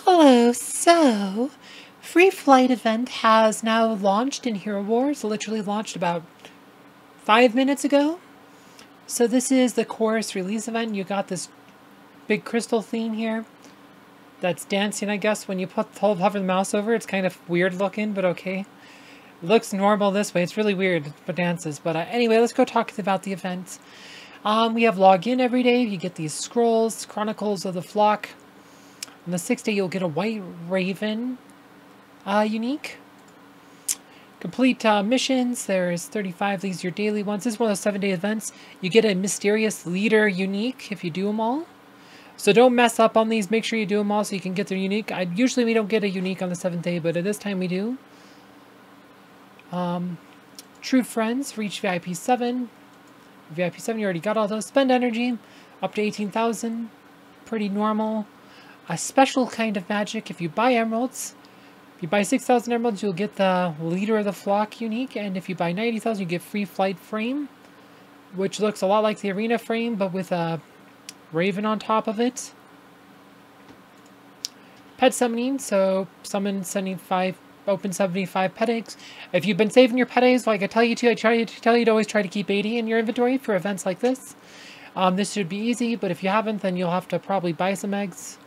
Hello, so Free Flight event has now launched in Hero Wars, literally launched about 5 minutes ago. So this is the Khorus release event. You got this big crystal theme here that's dancing, I guess. When you hover the mouse over, it's kind of weird looking, but okay. It looks normal this way. It's really weird, but dances. But anyway, let's go talk about the event. We have login every day. You get these scrolls, Chronicles of the Flock. On the 6th day, you'll get a White Raven unique. Complete missions. There's 35. These are your daily ones. This is one of the 7-day events. You get a Mysterious Leader unique if you do them all. So don't mess up on these. Make sure you do them all so you can get their unique. Usually we don't get a unique on the 7th day, but at this time we do. True Friends. Reach VIP 7. VIP 7, you already got all those. Spend energy. Up to 18,000. Pretty normal. A special kind of magic. If you buy emeralds, if you buy 6,000 emeralds, you'll get the Leader of the Flock unique. And if you buy 90,000, you get Free Flight frame, which looks a lot like the arena frame, but with a raven on top of it. Pet summoning. So summon 75, open 75 pet eggs. If you've been saving your pet eggs, like I tell you to, I tell you to always try to keep 80 in your inventory for events like this. This should be easy, but if you haven't, then you'll have to probably buy some eggs,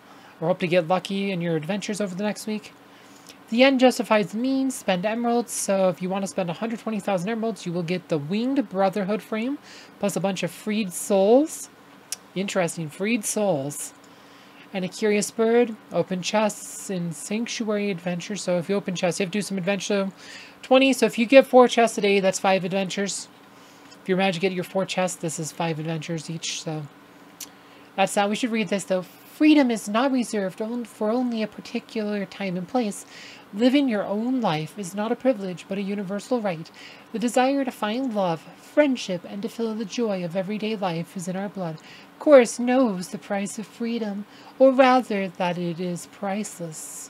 or hope to get lucky in your adventures over the next week. The end justifies the means. Spend emeralds. So if you want to spend 120,000 emeralds, you will get the Winged Brotherhood frame, plus a bunch of freed souls. Interesting, freed souls. And a Curious Bird. Open chests in Sanctuary Adventure. So if you open chests, you have to do some adventure. 20. So if you get 4 chests a day, that's 5 adventures. If you manage to get your 4 chests, this is 5 adventures each. So that's how we should read this, though. Freedom is not reserved for only a particular time and place. Living your own life is not a privilege, but a universal right. The desire to find love, friendship, and to feel the joy of everyday life is in our blood. Khorus knows the price of freedom, or rather that it is priceless.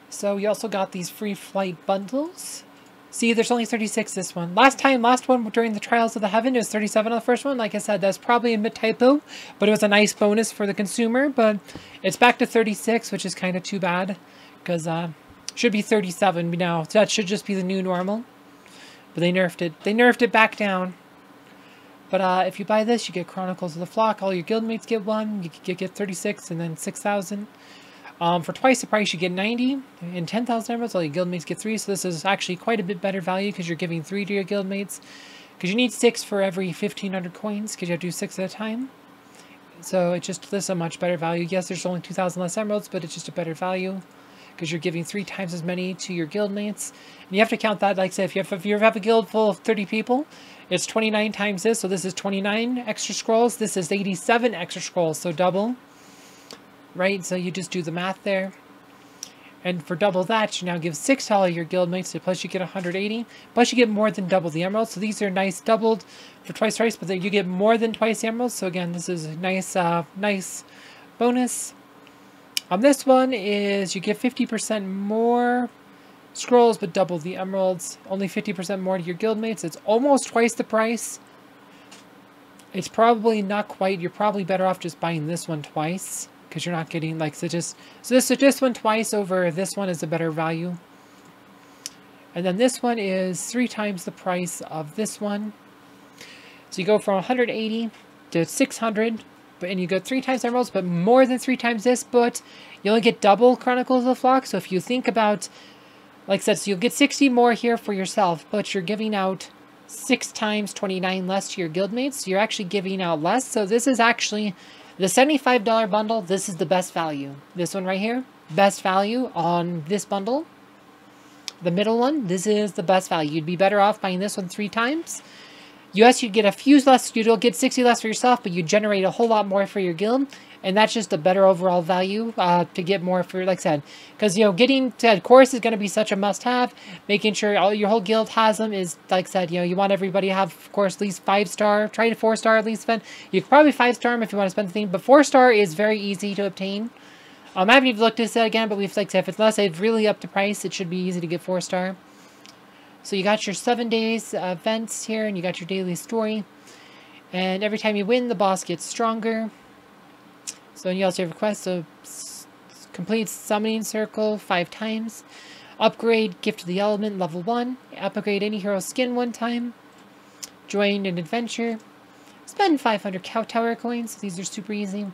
So we also got these free flight bundles. See, there's only 36 this one. Last one during the Trials of the Heaven, it was 37 on the first one. Like I said, that's probably a mid-typo, but it was a nice bonus for the consumer. But it's back to 36, which is kind of too bad, because should be 37 now. So that should just be the new normal. But they nerfed it. They nerfed it back down. But if you buy this, you get Chronicles of the Flock. All your guildmates get one. You get 36 and then 6,000. For twice the price, you get 90 and 10,000 emeralds. All your guildmates get 3. So this is actually quite a bit better value because you're giving 3 to your guildmates. Because you need 6 for every 1,500 coins because you have to do 6 at a time. So this is a much better value. Yes, there's only 2,000 less emeralds, but it's just a better value because you're giving 3 times as many to your guildmates. And you have to count that, like I said, if you have a guild full of 30 people, it's 29 times this. So this is 29 extra scrolls. This is 87 extra scrolls, so double. Right, so you just do the math there. And for double that, you now give 6 to all your guildmates, so plus you get 180. Plus you get more than double the emeralds. So these are nice doubled for twice the price, but then you get more than twice the emeralds. So again, this is a nice bonus. On this one is you get 50% more scrolls, but double the emeralds. Only 50% more to your guildmates. It's almost twice the price. It's probably not quite. You're probably better off just buying this one twice, because you're not getting, like, so this one twice over this one is a better value. And then this one is 3 times the price of this one. So you go from 180 to 600, and you get 3 times emeralds, but more than 3 times this, but you only get double Chronicles of the Flock. So if you think about, like I said, so you'll get 60 more here for yourself, but you're giving out 6 times 29 less to your guildmates. So you're actually giving out less. So this is actually the $75 bundle. This is the best value. This one right here, best value on this bundle. The middle one, this is the best value. You'd be better off buying this one 3 times. Yes, you'd get a few less. You don't get 60 less for yourself, but you generate a whole lot more for your guild. And that's just a better overall value to get more for, like I said. Because, you know, getting to Khorus is going to be such a must-have. Making sure your whole guild has them is, like I said, you know, you want everybody to have, of course, at least 5-star. Try to 4-star at least spend. You could probably 5-star them if you want to spend the thing. But 4-star is very easy to obtain. I haven't even looked at this again, but we've, like I said, unless it's really up to price, it should be easy to get 4-star. So you got your 7 days events here, and you got your daily story. And every time you win, the boss gets stronger. So you also have requests, so complete summoning circle 5 times. Upgrade Gift of the Element level 1. Upgrade any hero skin 1 time. Join an adventure. Spend 500 cow tower coins. These are super easy.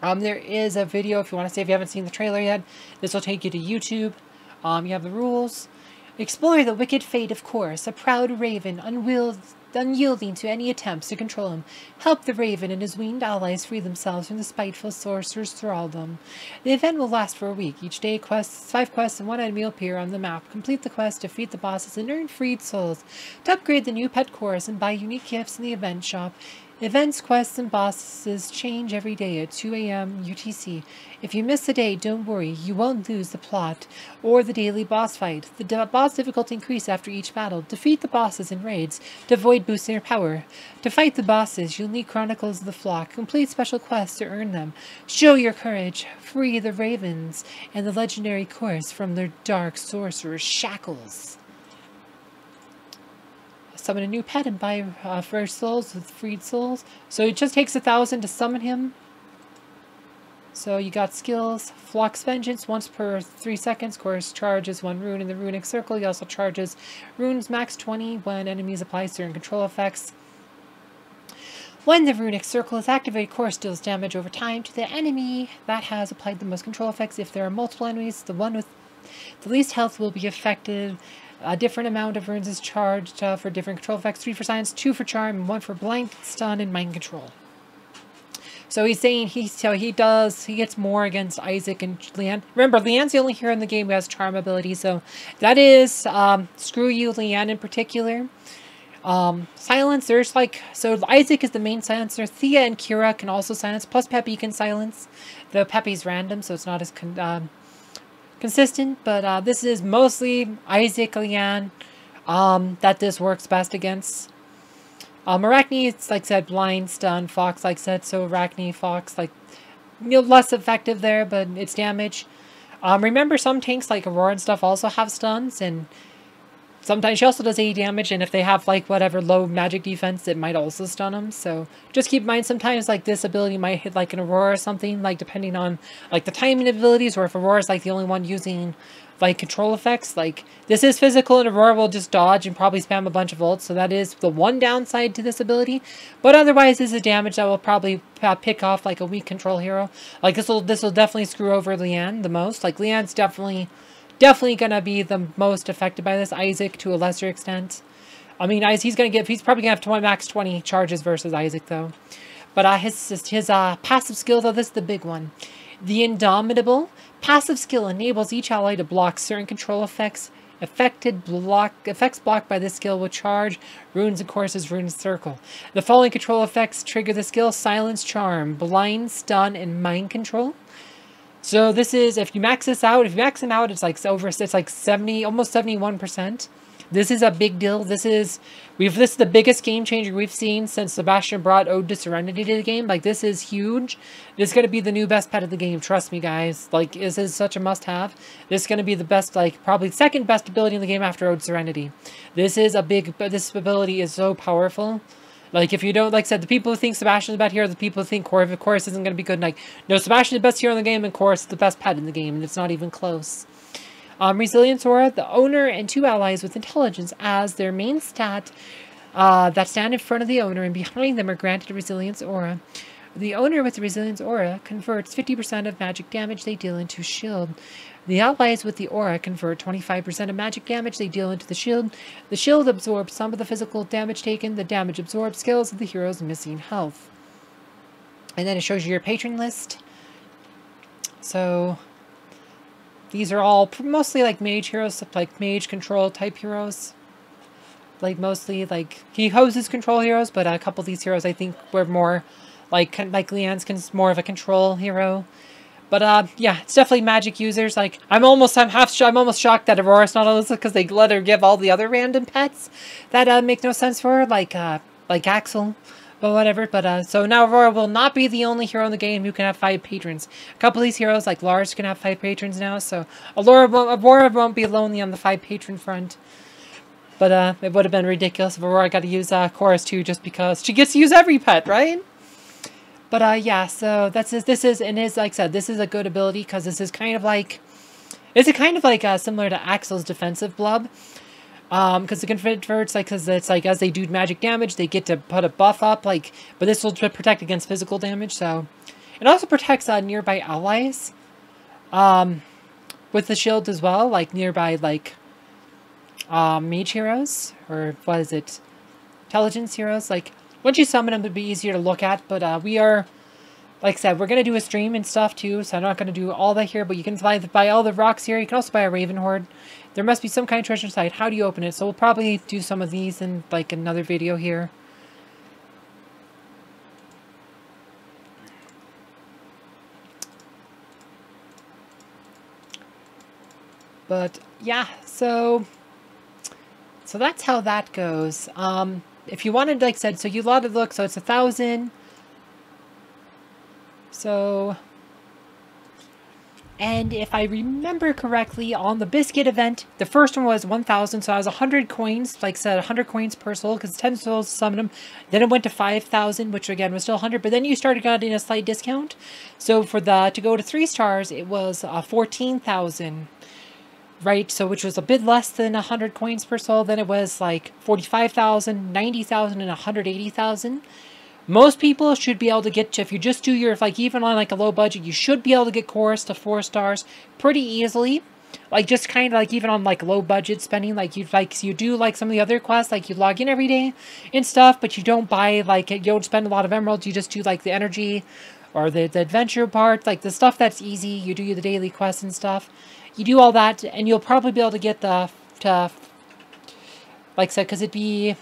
There is a video if you want to see if you haven't seen the trailer yet. This will take you to YouTube. You have the rules. Explore the wicked fate of Khorus, a proud raven, unyielding to any attempts to control him. Help the raven and his winged allies free themselves from the spiteful sorcerer's thraldom. The event will last for a week. Each day, 5 quests and 1 enemy will appear on the map. Complete the quest, defeat the bosses, and earn freed souls. To upgrade the new pet Khorus and buy unique gifts in the event shop. Events, quests, and bosses change every day at 2 a.m. UTC. If you miss a day, don't worry. You won't lose the plot or the daily boss fight. The boss difficulty increases after each battle. Defeat the bosses in raids to avoid boosting their power. To fight the bosses, you'll need Chronicles of the Flock. Complete special quests to earn them. Show your courage. Free the ravens and the legendary Khorus from their dark sorcerer's shackles. Summon a new pet and buy fresh souls with freed souls. So it just takes 1,000 to summon him. So you got skills. Flock's Vengeance once per 3 seconds. Khorus charges 1 rune in the runic circle. He also charges runes max 20 when enemies apply certain control effects. When the runic circle is activated, Khorus deals damage over time to the enemy that has applied the most control effects. If there are multiple enemies, the one with the least health will be affected. A different amount of runes is charged for different control effects. 3 for science, 2 for charm, and 1 for blind, stun, and mind control. So he's saying he gets more against Isaac and Leanne. Remember, Leanne's the only hero in the game who has charm ability, so that is screw you, Leanne in particular. Silence, there's like, so Isaac is the main silencer. Thea and Kira can also silence, plus Peppy can silence. The Peppy's random, so it's not as consistent, but this is mostly Isaac, Leanne, that this works best against. Arachne, it's like said, blind, stun, Fox, like said, so Arachne, Fox, like, less effective there, but it's damage. Remember, some tanks like Aurora and stuff also have stuns, and sometimes she also does 80 damage, and if they have, like, whatever low magic defense, it might also stun them. So just keep in mind, sometimes, like, this ability might hit, like, an Aurora or something, like, depending on, like, the timing abilities, or if Aurora's, like, the only one using, like, control effects. Like, this is physical, and Aurora will just dodge and probably spam a bunch of ults, so that is the one downside to this ability. But otherwise, this is damage that will probably pick off, like, a weak control hero. Like, this will definitely screw over Leanne the most. Like, Leanne's definitely gonna be the most affected by this. Isaac to a lesser extent. I mean, he's probably gonna have max 20 charges versus Isaac though. But his passive skill though, this is the big one. The Indomitable passive skill enables each ally to block certain control effects. Effects blocked by this skill will charge runes and Khorus's rune circle. The following control effects trigger the skill: Silence, Charm, Blind, Stun, and Mind Control. So this is, if you max this out, it's like it's like 70, almost 71%. This is a big deal. This is the biggest game changer we've seen since Sebastian brought Ode to Serenity to the game. Like, this is huge. This is going to be the new best pet of the game. Trust me, guys. Like, this is such a must-have. This is going to be the best, like, probably second best ability in the game after Ode Serenity. This ability is so powerful. Like, if you don't, like I said, the people who think Sebastian's the best hero, the people who think Khorus isn't going to be good, like, no, Sebastian's the best hero in the game, and Khorus is the best pet in the game, and it's not even close. Resilience Aura, the owner and 2 allies with intelligence as their main stat that stand in front of the owner and behind them are granted a Resilience Aura. The owner with the Resilience Aura converts 50% of magic damage they deal into shield. The allies with the aura convert 25% of magic damage they deal into the shield. The shield absorbs some of the physical damage taken. The damage absorbs skills of the hero's missing health. And then it shows you your patron list. So these are all mostly like mage heroes, like mage control type heroes. Like mostly like he hoses control heroes, but a couple of these heroes I think were more like Leanne's more of a control hero. But yeah, it's definitely magic users. Like I'm almost shocked that Aurora's not on this because they let her give all the other random pets that make no sense for her, like Axel, but whatever. But so now Aurora will not be the only hero in the game who can have 5 patrons. A couple of these heroes like Lars can have 5 patrons now, so Aurora won't be lonely on the 5 patron front. But it would have been ridiculous if Aurora got to use Khorus too, just because she gets to use every pet, right? But yeah, so this is and is like I said, this is a good ability because this is kind of like similar to Axel's defensive blub. Because it converts, like, because it's like as they do magic damage, they get to put a buff up, like, but this will protect against physical damage. So it also protects nearby allies, with the shield as well, like nearby like mage heroes, or what is it, intelligence heroes. Like once you summon them, it'd be easier to look at. But we are, like I said, we're gonna do a stream and stuff too, so I'm not gonna do all that here. But you can buy all the rocks here. You can also buy a Raven Horde. There must be some kind of treasure inside. How do you open it? So we'll probably do some of these in like another video here. But yeah, so that's how that goes. If you wanted, like I said, so you lot of look, so it's 1,000. So, and if I remember correctly, on the biscuit event, the first one was 1,000, so I was 100 coins, like I said, 100 coins per soul, because 10 souls to summon them. Then it went to 5,000, which again was still 100, but then you started getting a slight discount. So for to go to 3 stars, it was 14,000. Right, so which was a bit less than 100 coins per soul. Then it was like 45,000, 90,000, and 180,000. Most people should be able to get to, if you just do your, like, even on like a low budget, you should be able to get Khorus to 4 stars pretty easily. Like, just kind of like even on like low budget spending, like you do like some of the other quests, like you log in every day and stuff, but you don't buy, like, you don't spend a lot of emeralds, you just do like the energy or the adventure part, like the stuff that's easy. You do the daily quests and stuff. You do all that, and you'll probably be able to get like I said, because it'd be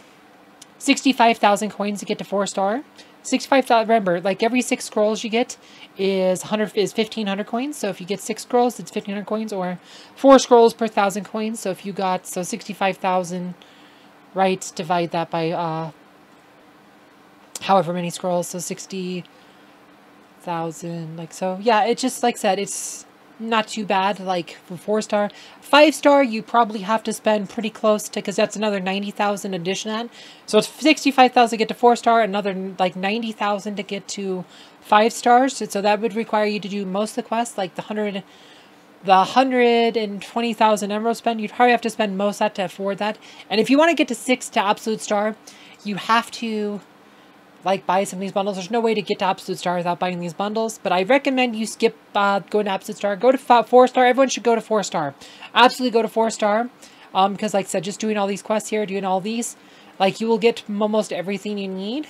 65,000 coins to get to 4 star. 65,000. Remember, like every 6 scrolls you get is 1,500 coins. So if you get 6 scrolls, it's 1,500 coins, or 4 scrolls per 1,000 coins. So if you got 65,000, right? Divide that by however many scrolls. So 60,000. Like so, yeah. It's just like I said, it's not too bad. Like for 4 star, 5 star, you probably have to spend pretty close to, because that's another 90,000 addition that. So it's 65,000 to get to 4 star, another like 90,000 to get to 5 stars. So that would require you to do most of the quests, like the 120,000 emerald spend. You'd probably have to spend most of that to afford that. And if you want to get to 6 to absolute star, you have to like buy some of these bundles. There's no way to get to absolute star without buying these bundles, but I recommend you skip going to absolute star. Go to 4 star. Everyone should go to 4 star. Absolutely go to 4 star. Because like I said, just doing all these quests here, doing all these, like you will get almost everything you need.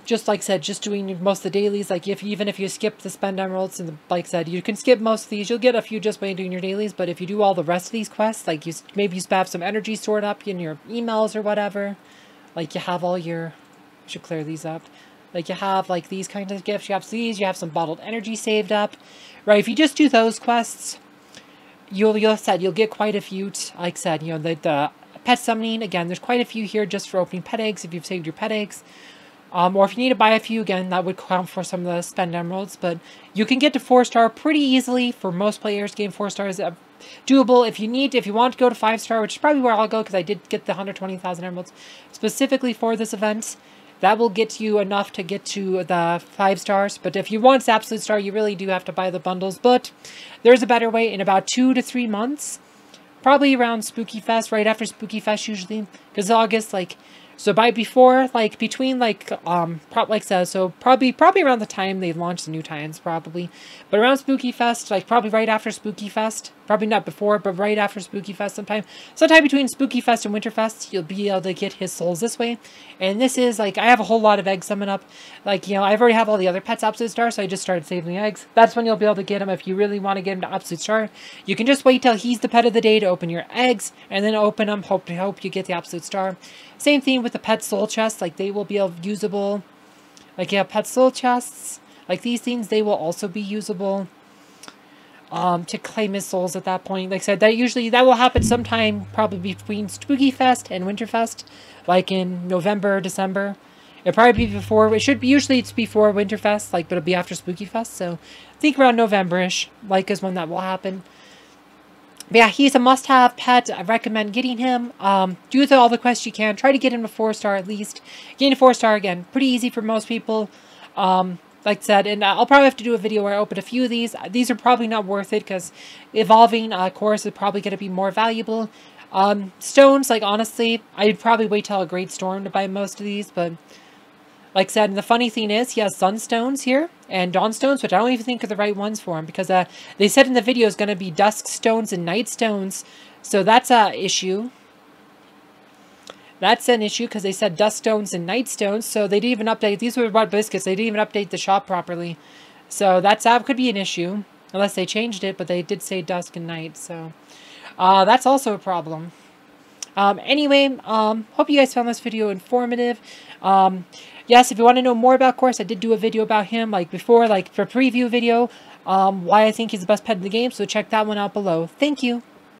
Just like I said, just doing most of the dailies, like even if you skip the spend emeralds, and like I said, you can skip most of these. You'll get a few just by doing your dailies, but if you do all the rest of these quests, like maybe you have some energy stored up in your emails or whatever. Like you have all your, I should clear these up. Like you have like these kinds of gifts, you have these, you have some bottled energy saved up. Right, if you just do those quests, you'll get quite a few. Like I said, you know, the pet summoning, again, there's quite a few here just for opening pet eggs if you've saved your pet eggs. Or if you need to buy a few, again, that would count for some of the spend emeralds. But you can get to 4 star pretty easily for most players. Game 4 star is doable. If you want to go to 5 star, which is probably where I'll go because I did get the 120,000 emeralds specifically for this event, that will get you enough to get to the 5 stars. But if you want absolute star, you really do have to buy the bundles. But there's a better way. In about 2 to 3 months, probably around Spooky Fest, right after Spooky Fest usually, because August, like. So by before, like, between, like, so probably around the time they launch the new tie-ins, probably. But around Spooky Fest, like, probably right after Spooky Fest. Probably not before, but right after Spooky Fest sometime. Sometime between Spooky Fest and Winter Fest, you'll be able to get his souls this way. And this is, like, I have a whole lot of eggs coming up. Like, you know, I've already have all the other pets Absolute Star, so I just started saving the eggs. That's when you'll be able to get him if you really want to get him to Absolute Star. You can just wait till he's the pet of the day to open your eggs, and then open them, hope you get the Absolute Star. Same thing with the pet soul chests, like they will be usable. Like you have pet soul chests, like these things, they will also be usable to claim his souls at that point. Like I said, that will happen sometime probably between Spooky Fest and Winter Fest, like in November, December. It'll probably be before, usually it's before Winter Fest, like, but it'll be after Spooky Fest, so I think around November-ish, like, is when that will happen. But yeah, he's a must-have pet. I recommend getting him. Do all the quests you can. Try to get him to 4-star at least. Getting a 4-star, again, pretty easy for most people. Like I said, and I'll probably have to do a video where I open a few of these. These are probably not worth it because evolving Khorus is probably going to be more valuable. Stones, like honestly, I'd probably wait till a Great Storm to buy most of these, but like I said, and the funny thing is, he has Sunstones here and Dawnstones, which I don't even think are the right ones for him because they said in the video is going to be Dusk Stones and Night Stones, so that's a issue. That's an issue because they said Dusk Stones and Night Stones, so they didn't even update. These were bought biscuits. They didn't even update the shop properly, so that could be an issue unless they changed it. But they did say Dusk and Night, so that's also a problem. Anyway, hope you guys found this video informative. Yes, if you want to know more about Khorus, I did do a video about him, like before, like for preview video, why I think he's the best pet in the game, so check that one out below. Thank you.